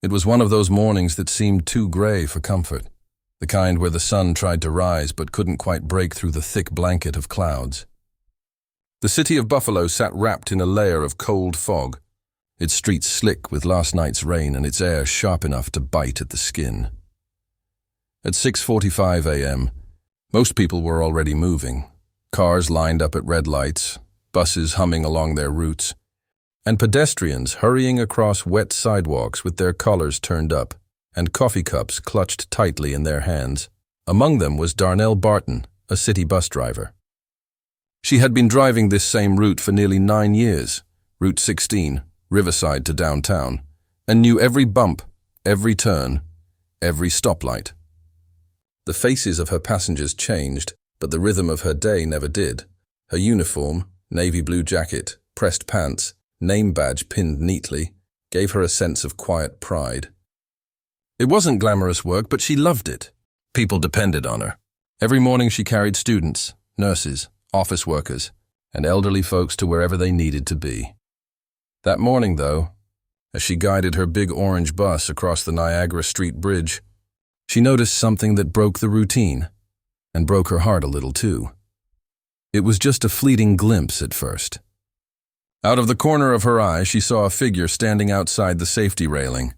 It was one of those mornings that seemed too gray for comfort, the kind where the sun tried to rise but couldn't quite break through the thick blanket of clouds. The city of Buffalo sat wrapped in a layer of cold fog, its streets slick with last night's rain and its air sharp enough to bite at the skin. At 6:45 a.m., most people were already moving, cars lined up at red lights, buses humming along their routes, and pedestrians hurrying across wet sidewalks with their collars turned up and coffee cups clutched tightly in their hands. Among them was Darnell Barton, a city bus driver. She had been driving this same route for nearly 9 years, Route 16, Riverside to downtown, and knew every bump, every turn, every stoplight. The faces of her passengers changed, but the rhythm of her day never did. Her uniform, navy blue jacket, pressed pants, name badge pinned neatly, gave her a sense of quiet pride. It wasn't glamorous work, but she loved it. People depended on her. Every morning she carried students, nurses, office workers, and elderly folks to wherever they needed to be. That morning, though, as she guided her big orange bus across the Niagara Street Bridge, she noticed something that broke the routine, and broke her heart a little too. It was just a fleeting glimpse at first. Out of the corner of her eye, she saw a figure standing outside the safety railing.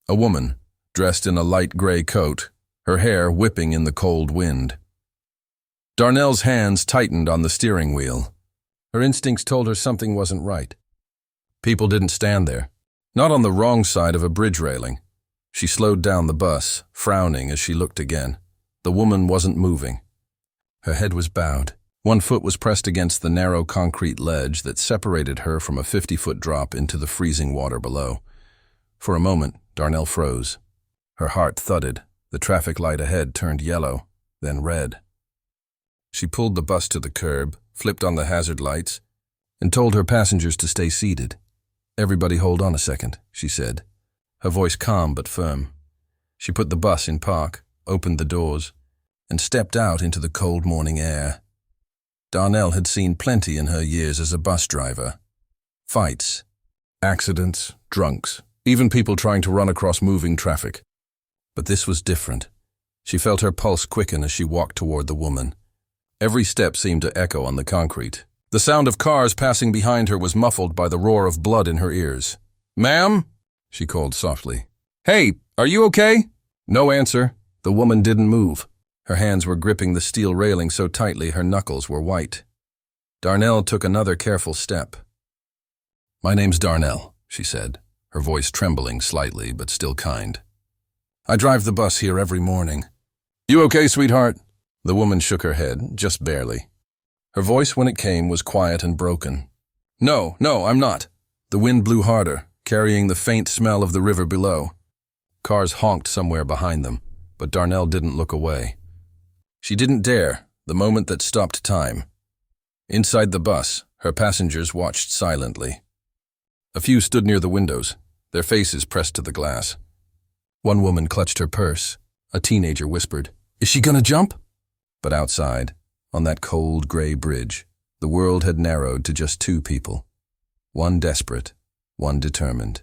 A woman, dressed in a light gray coat, her hair whipping in the cold wind. Darnell's hands tightened on the steering wheel. Her instincts told her something wasn't right. People didn't stand there, not on the wrong side of a bridge railing. She slowed down the bus, frowning as she looked again. The woman wasn't moving. Her head was bowed. One foot was pressed against the narrow concrete ledge that separated her from a 50-foot drop into the freezing water below. For a moment, Darnell froze. Her heart thudded. The traffic light ahead turned yellow, then red. She pulled the bus to the curb, flipped on the hazard lights, and told her passengers to stay seated. "Everybody hold on a second," she said, her voice calm but firm. She put the bus in park, opened the doors, and stepped out into the cold morning air. Darnell had seen plenty in her years as a bus driver. Fights, accidents, drunks, even people trying to run across moving traffic. But this was different. She felt her pulse quicken as she walked toward the woman. Every step seemed to echo on the concrete. The sound of cars passing behind her was muffled by the roar of blood in her ears. "Ma'am?" she called softly. "Hey, are you okay?" No answer. The woman didn't move. Her hands were gripping the steel railing so tightly her knuckles were white. Darnell took another careful step. "My name's Darnell," she said, her voice trembling slightly but still kind. "I drive the bus here every morning." "You okay, sweetheart?" The woman shook her head, just barely. Her voice, when it came, was quiet and broken. No, I'm not." The wind blew harder, carrying the faint smell of the river below. Cars honked somewhere behind them, but Darnell didn't look away. She didn't dare, the moment that stopped time. Inside the bus, her passengers watched silently. A few stood near the windows, their faces pressed to the glass. One woman clutched her purse. A teenager whispered, "Is she gonna jump?" But outside, on that cold gray bridge, the world had narrowed to just two people. One desperate, one determined.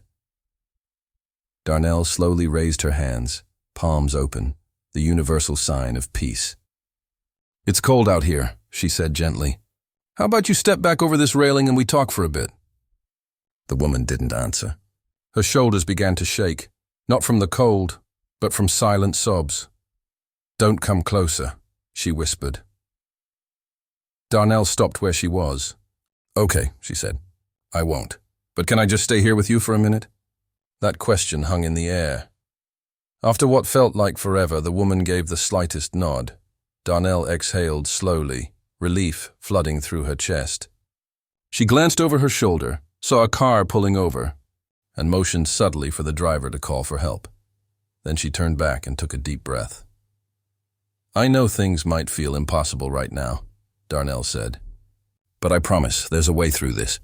Darnell slowly raised her hands, palms open, the universal sign of peace. "It's cold out here," she said gently. "How about you step back over this railing and we talk for a bit?" The woman didn't answer. Her shoulders began to shake, not from the cold, but from silent sobs. "Don't come closer," she whispered. Darnell stopped where she was. "Okay," she said. "I won't. But can I just stay here with you for a minute?" That question hung in the air. After what felt like forever, the woman gave the slightest nod. Darnell exhaled slowly, relief flooding through her chest. She glanced over her shoulder, saw a car pulling over, and motioned subtly for the driver to call for help. Then she turned back and took a deep breath. "I know things might feel impossible right now," Darnell said. "But I promise there's a way through this.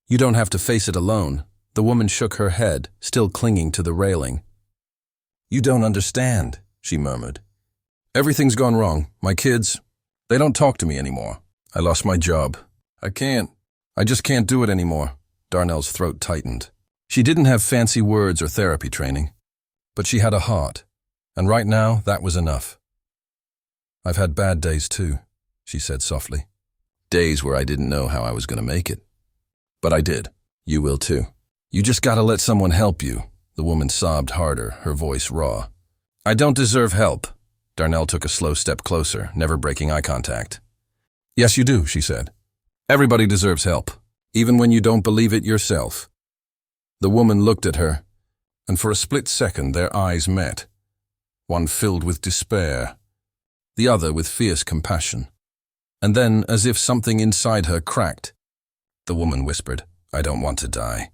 You don't have to face it alone." The woman shook her head, still clinging to the railing. "You don't understand," she murmured. "Everything's gone wrong. My kids, they don't talk to me anymore. I lost my job. I just can't do it anymore." Darnell's throat tightened. She didn't have fancy words or therapy training. But she had a heart, and right now that was enough. "I've had bad days too," she said softly. "Days where I didn't know how I was going to make it. But I did. You will too. You just gotta let someone help you." The woman sobbed harder, her voice raw. "I don't deserve help." Darnell took a slow step closer, never breaking eye contact. "Yes, you do," she said. "Everybody deserves help, even when you don't believe it yourself." The woman looked at her, and for a split second their eyes met, one filled with despair, the other with fierce compassion. And then, as if something inside her cracked, the woman whispered, "I don't want to die.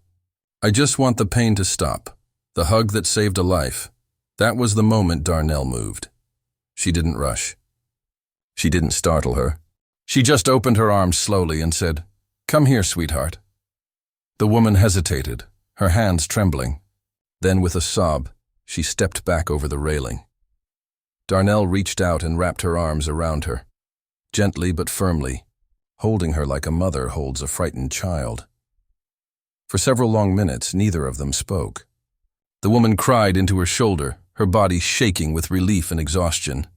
I just want the pain to stop, the hug that saved a life." That was the moment Darnell moved. She didn't rush. She didn't startle her. She just opened her arms slowly and said, "Come here, sweetheart." The woman hesitated, her hands trembling. Then, with a sob, she stepped back over the railing. Darnell reached out and wrapped her arms around her, gently but firmly, holding her like a mother holds a frightened child. For several long minutes, neither of them spoke. The woman cried into her shoulder, her body shaking with relief and exhaustion.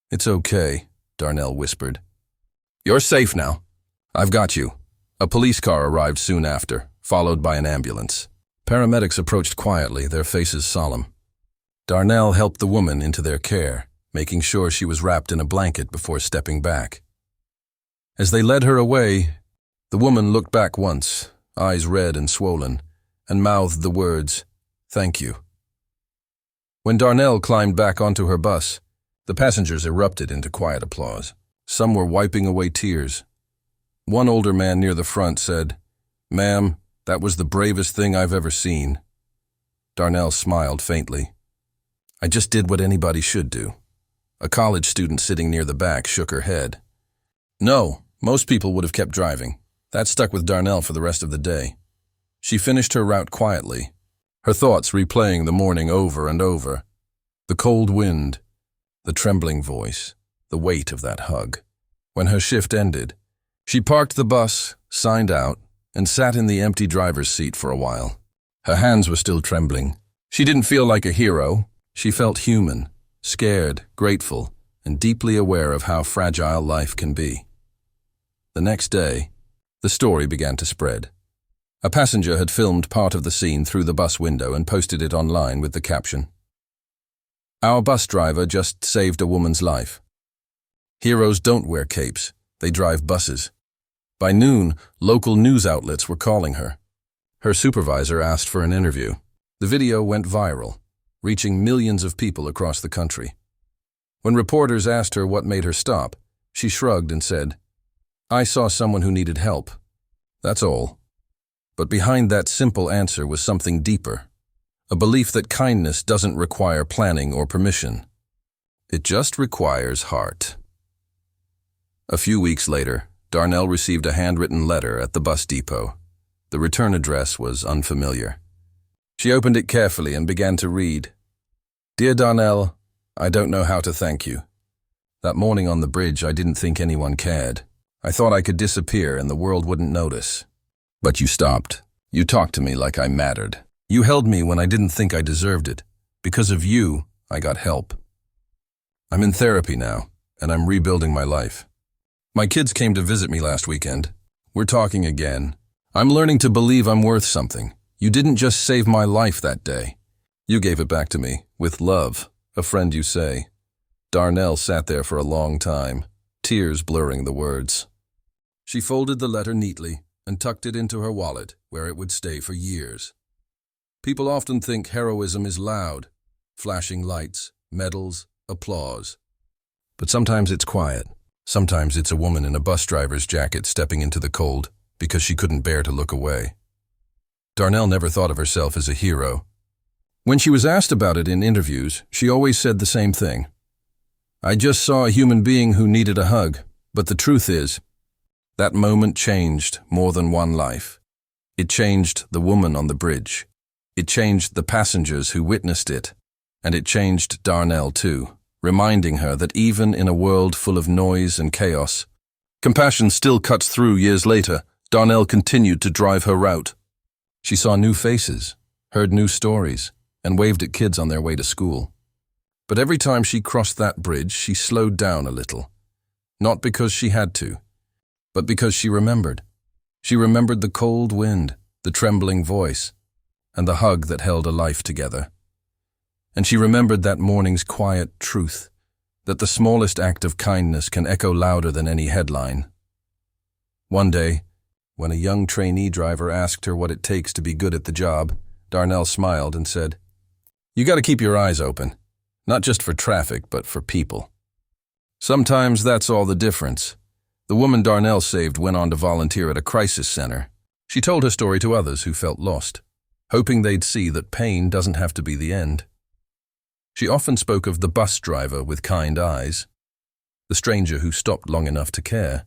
"It's okay," Darnell whispered. "You're safe now. I've got you." A police car arrived soon after, followed by an ambulance. Paramedics approached quietly, their faces solemn. Darnell helped the woman into their care, making sure she was wrapped in a blanket before stepping back. As they led her away, the woman looked back once, eyes red and swollen, and mouthed the words, "Thank you." When Darnell climbed back onto her bus, the passengers erupted into quiet applause. Some were wiping away tears. One older man near the front said, "Ma'am, that was the bravest thing I've ever seen." Darnell smiled faintly. "I just did what anybody should do." A college student sitting near the back shook her head. "No, most people would have kept driving." That stuck with Darnell for the rest of the day. She finished her route quietly, her thoughts replaying the morning over and over. The cold wind, the trembling voice, the weight of that hug. When her shift ended, she parked the bus, signed out, and sat in the empty driver's seat for a while. Her hands were still trembling. She didn't feel like a hero. She felt human, scared, grateful, and deeply aware of how fragile life can be. The next day, the story began to spread. A passenger had filmed part of the scene through the bus window and posted it online with the caption, "Our bus driver just saved a woman's life. Heroes don't wear capes, they drive buses." By noon, local news outlets were calling her. Her supervisor asked for an interview. The video went viral, reaching millions of people across the country. When reporters asked her what made her stop, she shrugged and said, "I saw someone who needed help. That's all." But behind that simple answer was something deeper, a belief that kindness doesn't require planning or permission. It just requires heart. A few weeks later, Darnell received a handwritten letter at the bus depot. The return address was unfamiliar. She opened it carefully and began to read. "Dear Darnell, I don't know how to thank you. That morning on the bridge, I didn't think anyone cared. I thought I could disappear and the world wouldn't notice. But you stopped. You talked to me like I mattered. You held me when I didn't think I deserved it. Because of you, I got help. I'm in therapy now, and I'm rebuilding my life. My kids came to visit me last weekend. We're talking again. I'm learning to believe I'm worth something. You didn't just save my life that day. You gave it back to me, with love, a friend you say." Darnell sat there for a long time, tears blurring the words. She folded the letter neatly and tucked it into her wallet, where it would stay for years. People often think heroism is loud, flashing lights, medals, applause. But sometimes it's quiet. Sometimes it's a woman in a bus driver's jacket stepping into the cold because she couldn't bear to look away. Darnell never thought of herself as a hero. When she was asked about it in interviews, she always said the same thing. "I just saw a human being who needed a hug, but the truth is, that moment changed more than one life. It changed the woman on the bridge. It changed the passengers who witnessed it. And it changed Darnell too, reminding her that even in a world full of noise and chaos, compassion still cuts through. Years later, Darnell continued to drive her route. She saw new faces, heard new stories, and waved at kids on their way to school. But every time she crossed that bridge, she slowed down a little. Not because she had to, but because she remembered. She remembered the cold wind, the trembling voice, and the hug that held a life together. And she remembered that morning's quiet truth, that the smallest act of kindness can echo louder than any headline. One day, when a young trainee driver asked her what it takes to be good at the job, Darnell smiled and said, "You got to keep your eyes open, not just for traffic, but for people." Sometimes that's all the difference. The woman Darnell saved went on to volunteer at a crisis center. She told her story to others who felt lost, hoping they'd see that pain doesn't have to be the end. She often spoke of the bus driver with kind eyes, the stranger who stopped long enough to care,